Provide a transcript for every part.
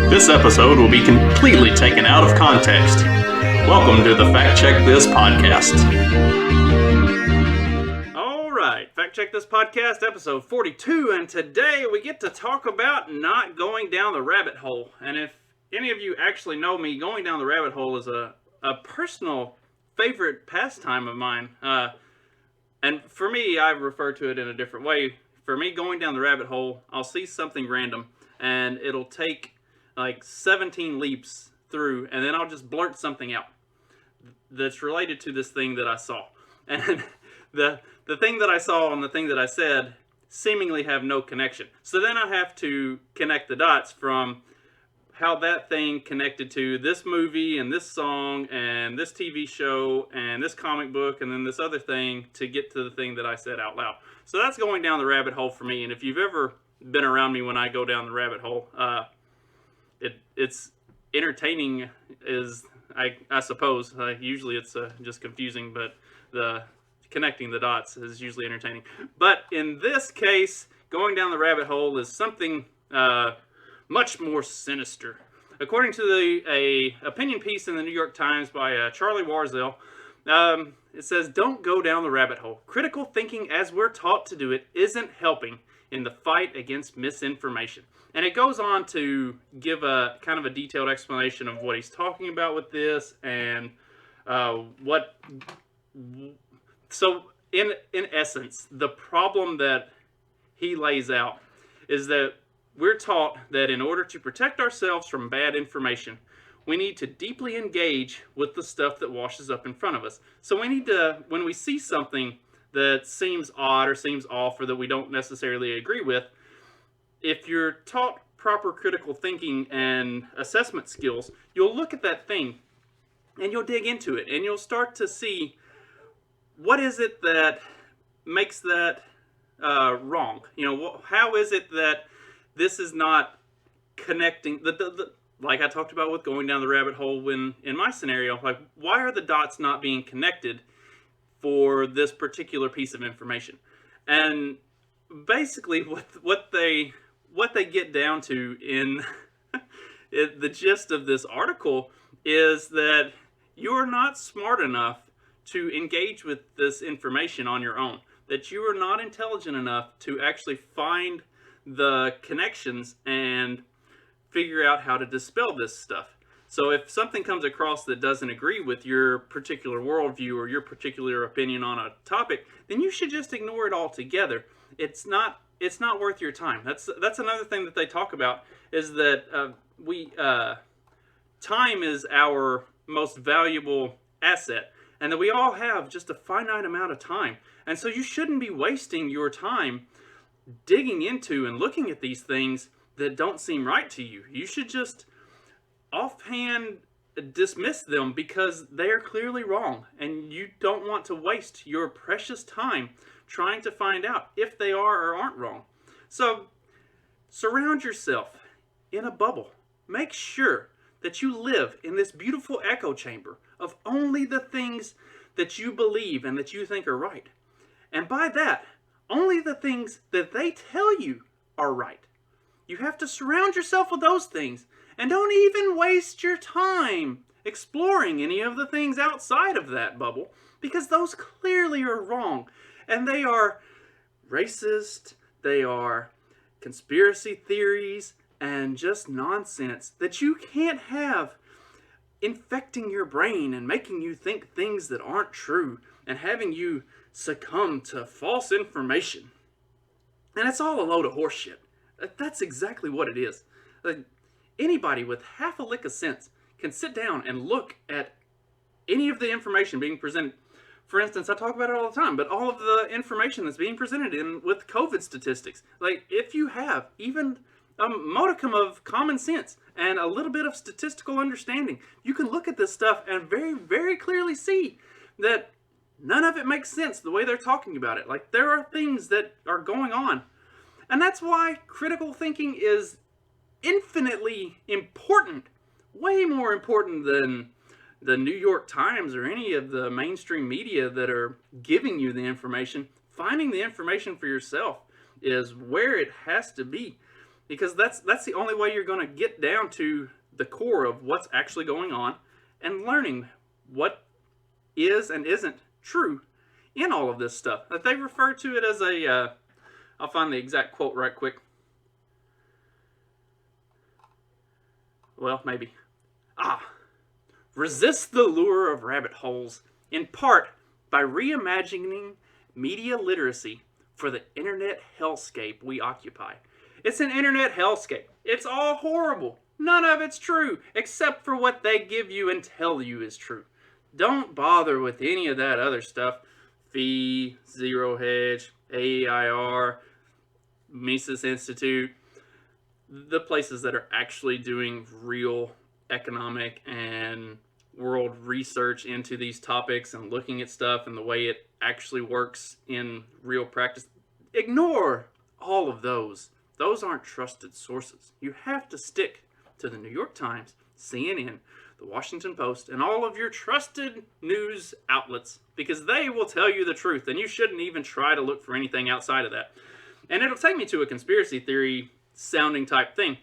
This episode will be completely taken out of context. Welcome to the Fact Check This podcast. All right, Fact Check This podcast, episode 42, and today we get to talk about not going down the rabbit hole. And if any of you actually know me, going down the rabbit hole is a personal favorite pastime of mine. And for me, I refer to it in a different way. For me, going down the rabbit hole, I'll see something random, and it'll take like 17 leaps through, and then I'll just blurt something out that's related to this thing that I saw. And the thing that I saw and the thing that I said seemingly have no connection. So then I have to connect the dots from how that thing connected to this movie and this song and this TV show and this comic book and then this other thing to get to the thing that I said out loud. So that's going down the rabbit hole for me. And if you've ever been around me when I go down the rabbit hole, it's entertaining, I suppose. Usually it's just confusing, but the connecting the dots is usually entertaining. But in this case, going down the rabbit hole is something much more sinister. According to a opinion piece in the New York Times by Charlie Warzel, it says, "Don't go down the rabbit hole. Critical thinking as we're taught to do it isn't helping in the fight against misinformation." And it goes on to give a kind of a detailed explanation of what he's talking about with this and So in essence, the problem that he lays out is that we're taught that in order to protect ourselves from bad information, we need to deeply engage with the stuff that washes up in front of us. So we need to, when we see something that seems odd or seems off or that we don't necessarily agree with, if you're taught proper critical thinking and assessment skills, you'll look at that thing and you'll dig into it and you'll start to see what is it that makes that wrong. How is it that this is not connecting, like I talked about with going down the rabbit hole in my scenario, like why are the dots not being connected for this particular piece of information? And basically what they get down to in the gist of this article is that you're not smart enough to engage with this information on your own, that you are not intelligent enough to actually find the connections and figure out how to dispel this stuff. So if something comes across that doesn't agree with your particular worldview or your particular opinion on a topic, then you should just ignore it altogether. It's not worth your time. That's another thing that they talk about, is that time is our most valuable asset, and that we all have just a finite amount of time. And so you shouldn't be wasting your time digging into and looking at these things that don't seem right to you. You should just offhand dismiss them because they are clearly wrong, and you don't want to waste your precious time trying to find out if they are or aren't wrong. So surround yourself in a bubble. Make sure that you live in this beautiful echo chamber of only the things that you believe and that you think are right. And by that, only the things that they tell you are right. You have to surround yourself with those things, and don't even waste your time exploring any of the things outside of that bubble, because those clearly are wrong. And they are racist, they are conspiracy theories, and just nonsense that you can't have infecting your brain and making you think things that aren't true and having you succumb to false information. And it's all a load of horseshit. That's exactly what it is. Anybody with half a lick of sense can sit down and look at any of the information being presented. For instance, I talk about it all the time, but all of the information that's being presented with COVID statistics, like if you have even a modicum of common sense and a little bit of statistical understanding, you can look at this stuff and very, very clearly see that none of it makes sense the way they're talking about it. Like, there are things that are going on. And that's why critical thinking is infinitely important, way more important than the New York Times or any of the mainstream media that are giving you the information. Finding the information for yourself is where it has to be, because that's the only way you're going to get down to the core of what's actually going on and learning what is and isn't true in all of this stuff. That they refer to it as a I'll find the exact quote right quick. Well, maybe. Resist the lure of rabbit holes, in part by reimagining media literacy for the internet hellscape we occupy. It's an internet hellscape. It's all horrible. None of it's true, except for what they give you and tell you is true. Don't bother with any of that other stuff. Fee, Zero Hedge, AEIR, Mises Institute, the places that are actually doing real economic and world research into these topics and looking at stuff and the way it actually works in real practice. Ignore all of those. Those aren't trusted sources. You have to stick to the New York Times, CNN, the Washington Post, and all of your trusted news outlets, because they will tell you the truth, and you shouldn't even try to look for anything outside of that. And it'll take me to a conspiracy theory sounding type thing.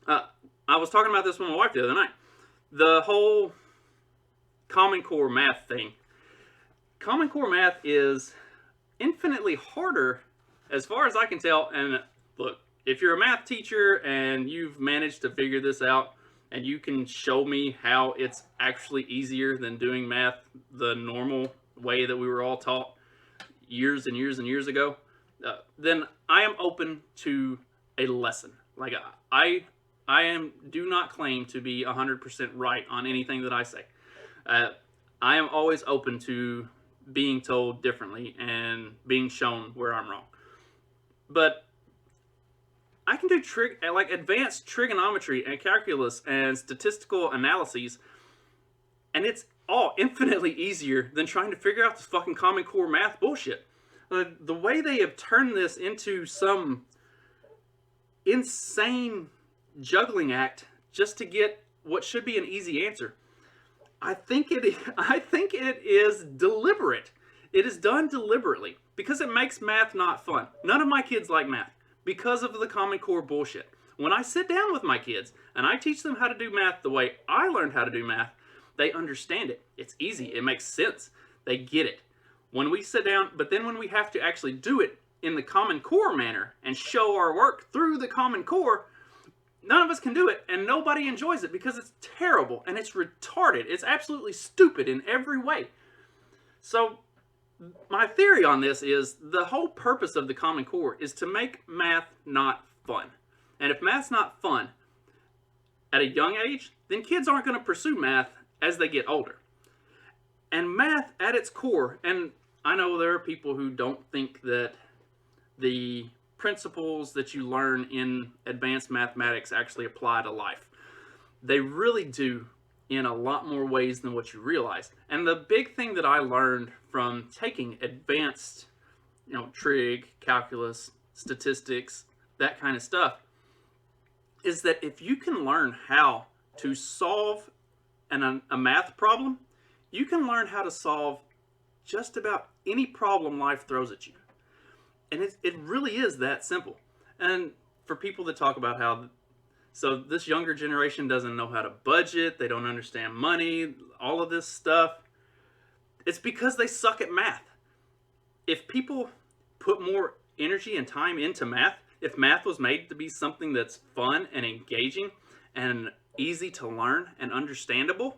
I was talking about this with my wife the other night. The whole Common Core math thing. Common Core math is infinitely harder, as far as I can tell. And look, if you're a math teacher and you've managed to figure this out, and you can show me how it's actually easier than doing math the normal way that we were all taught years and years and years ago, then I am open to a lesson. Like do not claim to be 100% right on anything that I say. I am always open to being told differently and being shown where I'm wrong. But I can do like advanced trigonometry and calculus and statistical analyses, and it's all infinitely easier than trying to figure out this fucking Common Core math bullshit. The way they have turned this into some insane juggling act just to get what should be an easy answer, I think it is deliberate. It is done deliberately because it makes math not fun. None of my kids like math because of the Common Core bullshit. When I sit down with my kids and I teach them how to do math the way I learned how to do math, they understand it. It's easy. It makes sense. They get it. When we sit down, but then when we have to actually do it in the Common Core manner and show our work through the Common Core, none of us can do it, and nobody enjoys it because it's terrible and it's retarded. It's absolutely stupid in every way. So my theory on this is the whole purpose of the Common Core is to make math not fun. And if math's not fun at a young age, then kids aren't going to pursue math as they get older. And math at its core, and I know there are people who don't think that the principles that you learn in advanced mathematics actually apply to life. They really do in a lot more ways than what you realize. And the big thing that I learned from taking advanced, trig, calculus, statistics, that kind of stuff, is that if you can learn how to solve a math problem, you can learn how to solve just about any problem life throws at you. And it really is that simple. And for people that talk about how, so this younger generation doesn't know how to budget, they don't understand money, all of this stuff, it's because they suck at math. If people put more energy and time into math, if math was made to be something that's fun and engaging and easy to learn and understandable,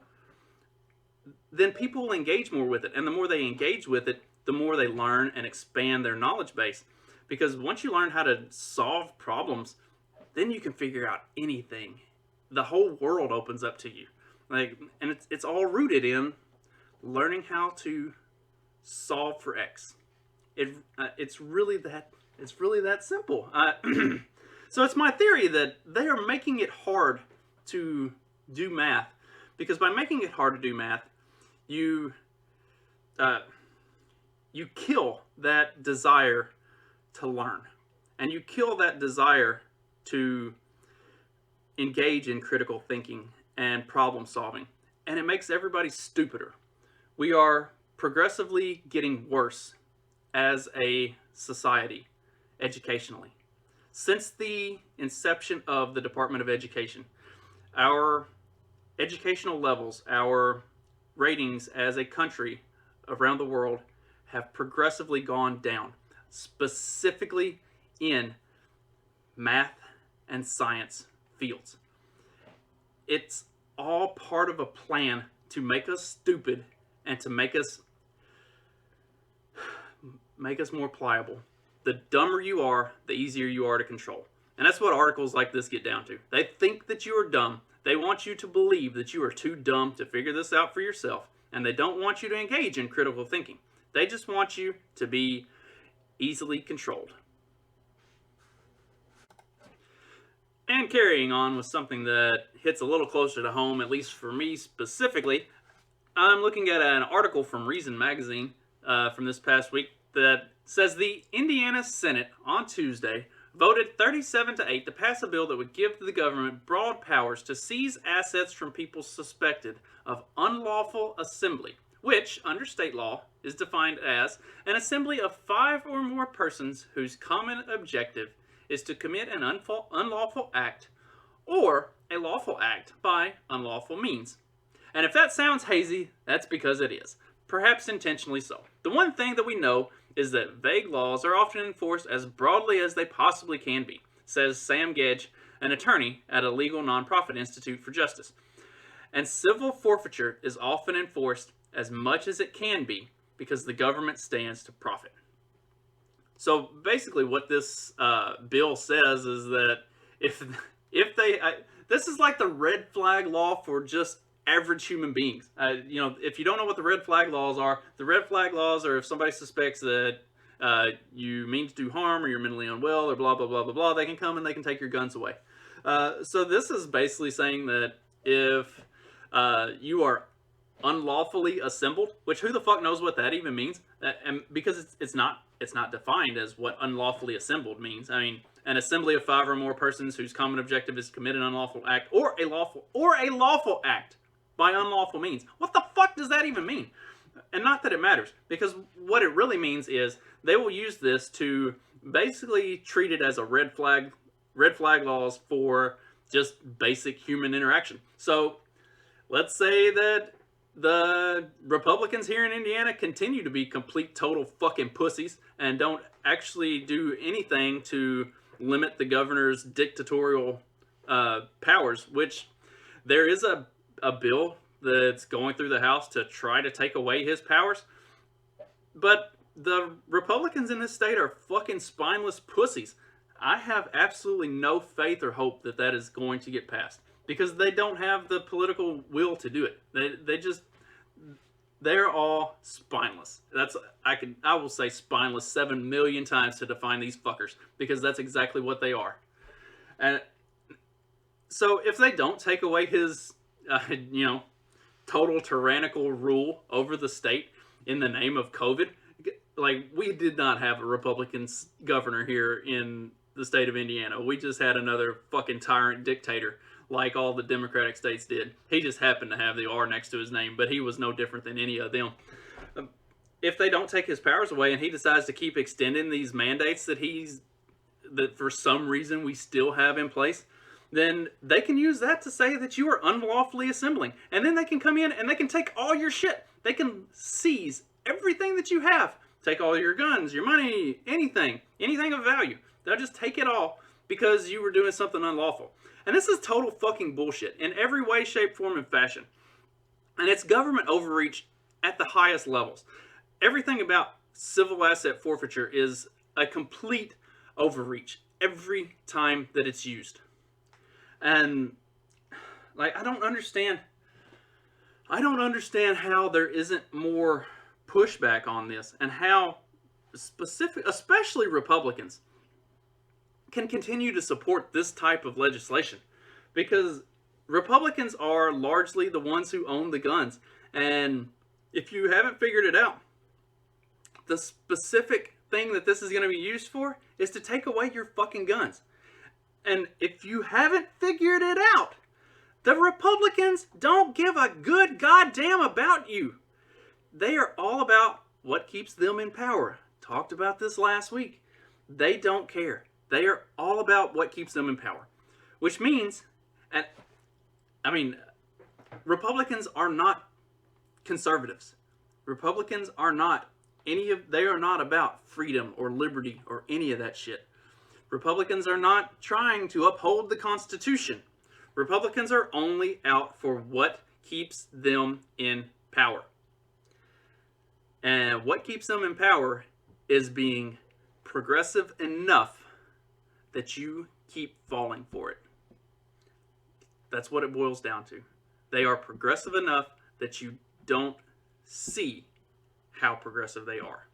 then people will engage more with it. And the more they engage with it, the more they learn and expand their knowledge base. Because once you learn how to solve problems, then you can figure out anything. The whole world opens up to you. And it's all rooted in learning how to solve for X. It's really that simple. So it's my theory that they are making it hard to do math, because by making it hard to do math, you kill that desire to learn, and you kill that desire to engage in critical thinking and problem solving, and it makes everybody stupider. We are progressively getting worse as a society, educationally. Since the inception of the Department of Education, our educational levels, our ratings as a country around the world have progressively gone down, specifically in math and science fields. It's all part of a plan to make us stupid and to make us more pliable. The dumber you are, the easier you are to control. And that's what articles like this get down to. They think that you are dumb. They want you to believe that you are too dumb to figure this out for yourself. And they don't want you to engage in critical thinking. They just want you to be easily controlled. And carrying on with something that hits a little closer to home, at least for me specifically, I'm looking at an article from Reason Magazine from this past week that says the Indiana Senate on Tuesday voted 37-8 to pass a bill that would give the government broad powers to seize assets from people suspected of unlawful assembly, which, under state law, is defined as an assembly of 5 or more persons whose common objective is to commit an unlawful act or a lawful act by unlawful means. And if that sounds hazy, that's because it is. Perhaps intentionally so. The one thing that we know is that vague laws are often enforced as broadly as they possibly can be, says Sam Gedge, an attorney at a legal nonprofit Institute for Justice. And civil forfeiture is often enforced as much as it can be because the government stands to profit. So basically what this bill says is that if they... this is like the red flag law for just average human beings. If you don't know what the red flag laws are if somebody suspects that you mean to do harm or you're mentally unwell or blah, blah, blah, blah, blah, they can come and they can take your guns away. So this is basically saying that if you are unlawfully assembled, which who the fuck knows what that even means? And because it's not defined as what unlawfully assembled means. I mean, an assembly of 5 or more persons whose common objective is to commit an unlawful act or a lawful act by unlawful means. What the fuck does that even mean? And not that it matters, because what it really means is they will use this to basically treat it as a red flag laws for just basic human interaction. So let's say that the Republicans here in Indiana continue to be complete total fucking pussies and don't actually do anything to limit the governor's dictatorial powers, which there is a bill that's going through the House to try to take away his powers. But the Republicans in this state are fucking spineless pussies. I have absolutely no faith or hope that that is going to get passed because they don't have the political will to do it. They're all spineless. I will say spineless 7 million times to define these fuckers because that's exactly what they are. And so if they don't take away his total tyrannical rule over the state in the name of COVID, like, we did not have a Republican governor here in the state of Indiana. We just had another fucking tyrant dictator like all the Democratic states did. He just happened to have the R next to his name, but he was no different than any of them. If they don't take his powers away and he decides to keep extending these mandates that for some reason we still have in place, then they can use that to say that you are unlawfully assembling. And then they can come in and they can take all your shit. They can seize everything that you have. Take all your guns, your money, anything of value. They'll just take it all because you were doing something unlawful. And this is total fucking bullshit in every way, shape, form, and fashion. And it's government overreach at the highest levels. Everything about civil asset forfeiture is a complete overreach every time that it's used. And like, I don't understand how there isn't more pushback on this and how especially Republicans can continue to support this type of legislation, because Republicans are largely the ones who own the guns. And if you haven't figured it out, the specific thing that this is going to be used for is to take away your fucking guns. And if you haven't figured it out, the Republicans don't give a good goddamn about you. They are all about what keeps them in power. Talked about this last week. They don't care. They are all about what keeps them in power. Which means, Republicans are not conservatives. Republicans are not they are not about freedom or liberty or any of that shit. Republicans are not trying to uphold the Constitution. Republicans are only out for what keeps them in power. And what keeps them in power is being progressive enough that you keep falling for it. That's what it boils down to. They are progressive enough that you don't see how progressive they are.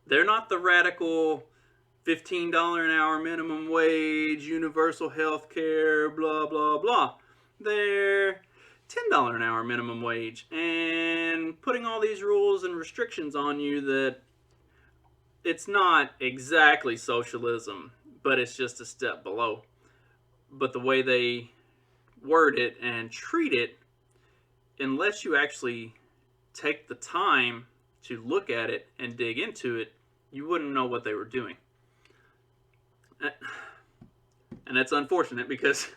They're not the radical $15 an hour minimum wage, universal health care, blah, blah, blah. They're $10 an hour minimum wage and putting all these rules and restrictions on you that it's not exactly socialism, but it's just a step below. But the way they word it and treat it, unless you actually take the time to look at it and dig into it, you wouldn't know what they were doing. And that's unfortunate, because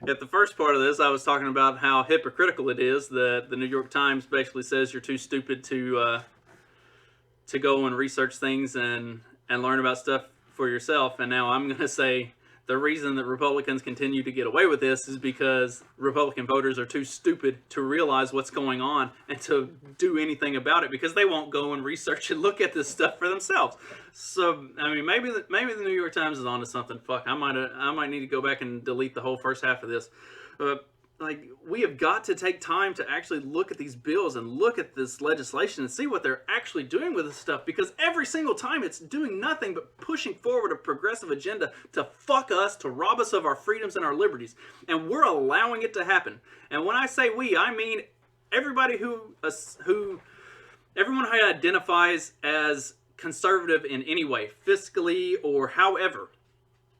at the first part of this, I was talking about how hypocritical it is that the New York Times basically says you're too stupid to go and research things and learn about stuff for yourself. And now I'm going to say the reason that Republicans continue to get away with this is because Republican voters are too stupid to realize what's going on and to do anything about it, because they won't go and research and look at this stuff for themselves. So, I mean, maybe the New York Times is onto something. Fuck, I might need to go back and delete the whole first half of this. We have got to take time to actually look at these bills and look at this legislation and see what they're actually doing with this stuff, because every single time it's doing nothing but pushing forward a progressive agenda to fuck us, to rob us of our freedoms and our liberties, and we're allowing it to happen. And when I say we, I mean everybody everyone who identifies as conservative in any way, fiscally or however.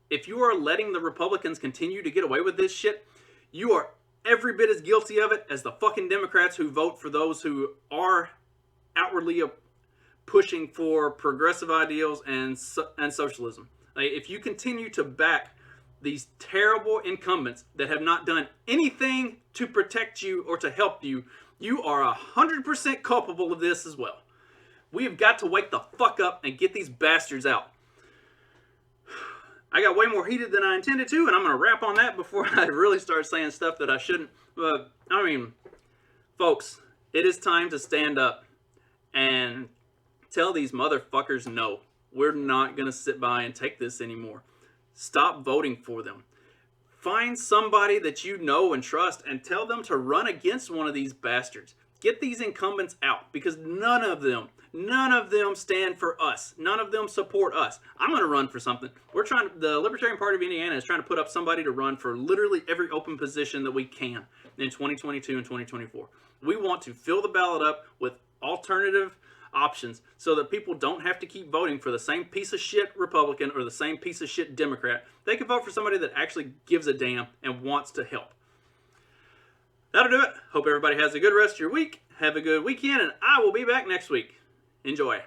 If you are letting the Republicans continue to get away with this shit, you are every bit as guilty of it as the fucking Democrats who vote for those who are outwardly pushing for progressive ideals and socialism. If you continue to back these terrible incumbents that have not done anything to protect you or to help you, you are 100% culpable of this as well. We have got to wake the fuck up and get these bastards out. I got way more heated than I intended to, and I'm going to wrap on that before I really start saying stuff that I shouldn't. But, folks, it is time to stand up and tell these motherfuckers no. We're not going to sit by and take this anymore. Stop voting for them. Find somebody that you know and trust and tell them to run against one of these bastards. Get these incumbents out, because none of them stand for us. None of them support us. I'm going to run for something. The Libertarian Party of Indiana is trying to put up somebody to run for literally every open position that we can in 2022 and 2024. We want to fill the ballot up with alternative options so that people don't have to keep voting for the same piece of shit Republican or the same piece of shit Democrat. They can vote for somebody that actually gives a damn and wants to help. That'll do it. Hope everybody has a good rest of your week. Have a good weekend, and I will be back next week. Enjoy.